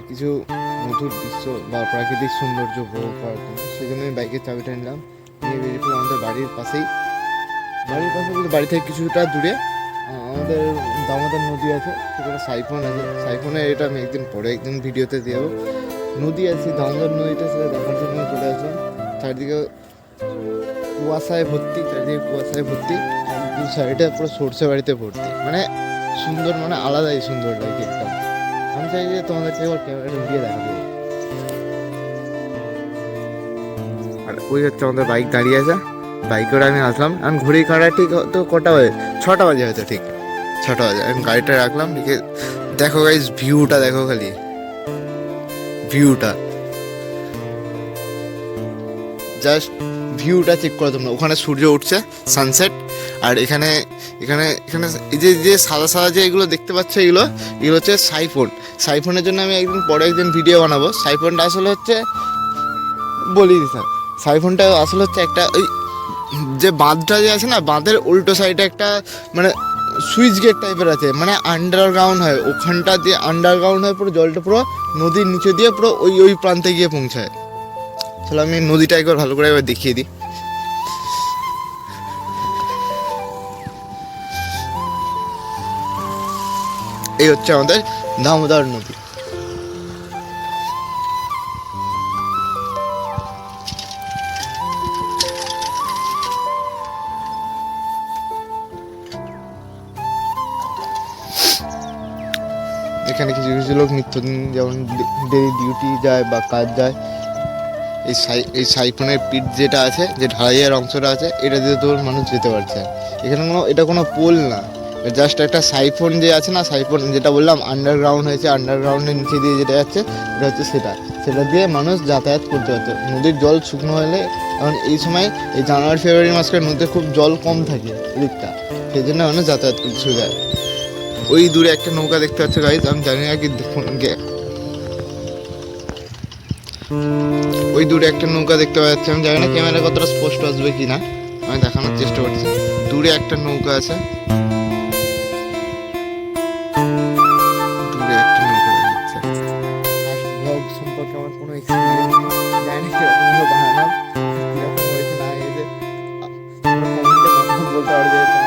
কিছু মধুর দৃশ্য বা প্রাকৃতিক সৌন্দর্য উপভোগ করার জন্য। সেই জন্য আমি বাইকের চাবিটা নিলাম, নিয়ে বেরিয়ে পড়লাম আমাদের বাড়ির পাশেই। বাড়ির পাশে বলতে বাড়ি থেকে কিছুটা দূরে আমাদের দামোদর নদী আছে, সেখানে সাইফোন আছে। সাইফোনে এটা আমি একদিন ভিডিওতে দিয়ে যাবো। নদী আছে দামোদর নদীটা, সেটা দেখার জন্য চলে আসলাম। চারিদিকে কুয়াশায় ভর্তি, আর দু সাইডে পুরো সর্ষে বাড়িতে ভর্তি, মানে সুন্দর, মানে আলাদাই সুন্দর লাগে একদম। আমি চাই যে তোমাদেরকে একবার ক্যামেরাটা দিয়ে দেখাবো। আর ওই হচ্ছে আমাদের বাইক দাঁড়িয়ে আছে, বাইক করে আমি আসলাম। আমি ঘড়ি কাটা ঠিক তো কটা বাজে, 6টা বাজে হয়তো, ঠিক 6টা বাজে। আমি গাড়িটা রাখলাম, ঠিক দেখো গাইস, ভিউটা দেখো, খালি ভিউটা, জাস্ট ভিউটা চেক করো তোমরা। ওখানে সূর্য উঠছে, সানসেট। আর এখানে এখানে এখানে এই যে সাদা সাদা যে এগুলো দেখতে পাচ্ছ, এগুলো হচ্ছে সাইফোনের জন্য আমি একদিন ভিডিও বানাবো। সাইফোনটা আসলে হচ্ছে, বলি দিতাম, সাইফোনটা আসলে হচ্ছে একটা ওই যে বাঁধটা যে আছে না, বাঁধের উল্টো সাইডে একটা মানে সুইচ গেট টাইপের আছে, মানে আন্ডারগ্রাউন্ড হয়। ওখানটা দিয়ে আন্ডারগ্রাউন্ড হয়, পুরো জলটা পুরো নদীর নিচে দিয়ে পুরো ওই প্রান্তে গিয়ে পৌঁছায়। তাহলে আমি নদীটা একবার ভালো করে একবার দেখিয়ে দিই। এই হচ্ছে আমাদের দামোদর নদী। এখানে কিছু কিছু লোক নিত্যদিন যেমন ডেলি ডিউটি যায় বা কাজ যায়, এই সাইফোনের পিঠ যেটা আছে, যে ঢালাইয়ের অংশটা আছে, এটা দিয়ে তো মানুষ যেতে পারছে। এখানে এটা কোনো পোল না, জাস্ট একটা সাইফোন যে আছে না, সাইফোন যেটা বললাম আন্ডারগ্রাউন্ড হয়েছে, আন্ডারগ্রাউন্ডের নিচে দিয়ে যেটা যাচ্ছে, এটা হচ্ছে সেটা দিয়ে মানুষ যাতায়াত করতে পারছে। নদীর জল শুকনো হলে, কারণ এই সময় এই জানুয়ারি ফেব্রুয়ারি মাসে নদীতে খুব জল কম থাকে এদিকটা, সেই জন্য মানুষ যাতায়াত করতে যায়। ওই দূরে একটা নৌকা দেখতে পাচ্ছ গাইজ, আমি জানি না কি ওই দূরে একটা নৌকা দেখতে পাচ্ছি, আমি জানি না ক্যামেরা কতটা স্পষ্ট আসবে কিনা, আমি দেখানোর চেষ্টা করছি। দূরে একটা নৌকা আছে, দূরে একটা নৌকা যাচ্ছে। ব্লগ সম্পর্কে আমার কোনো এক্সপিরিয়েন্স নেই, জানি না কিরকম বানালাম, কিরকম হয়েছে না হয়েছে, বলতে পারবে।